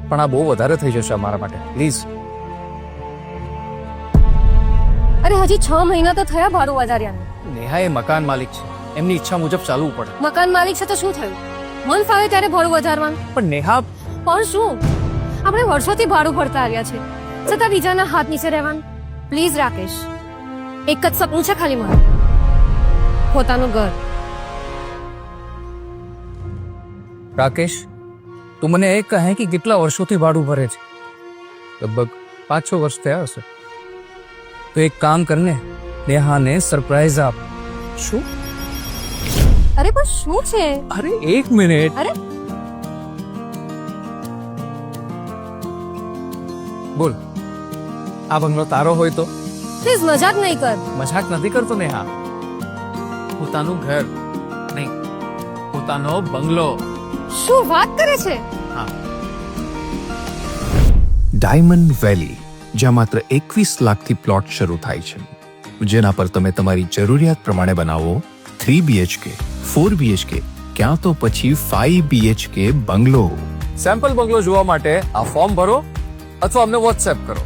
પણ આ બહુ વધારે થઈ જશે અમારા માટે, પ્લીઝ. અરે હજી 6 મહિના તો થયા ભાડું વધાર્યાને. નેહા એ મકાન માલિક છે, એમની ઈચ્છા મુજબ ચાલવું પડે. મકાન માલિક છે તો શું થયું? મન ફાવે ત્યારે ભાડું વધારવાનું. પણ નેહા, પણ શું, આપણે વર્ષોથી ભાડું ભરતા આવ્યા છે, છતાં બીજાના હાથ નીચે રહેવાનું. પ્લીઝ રાકેશ, એક જ સપનું છે ખાલી મારું, પોતાનું ઘર. રાકેશ, તું મને એ કહે કે કેટલા વર્ષોથી ભાડું ભરે છે? લગભગ 5-6 વર્ષ થયા હશે. તો એક કામ કરને, નેહાને સરપ્રાઈઝ આપ. શું? અરે પણ શું છે? અરે એક મિનિટ. અરે બોલ, આ બંગલો તારો હોય તો? પ્લીઝ મજાક નહીં કર. મજાક નથી કરતો નેહા, પોતાનું ઘર નહીં, પોતાનો બંગલો. શું વાત કરે છે? હા. ડાયમંડ વેલી, જ્યાં માત્ર 21 લાખથી પ્લોટ શરૂ થાય છે, જેના પર તમે તમારી જરૂરિયાત પ્રમાણે બનાવો 3 BHK, 4 BHK, ક્યાં તો પછી 5 BHK બંગલો. સેમ્પલ બંગલો જોવા માટે આ ફોર્મ ભરો અથવા અમને વોટ્સએપ કરો.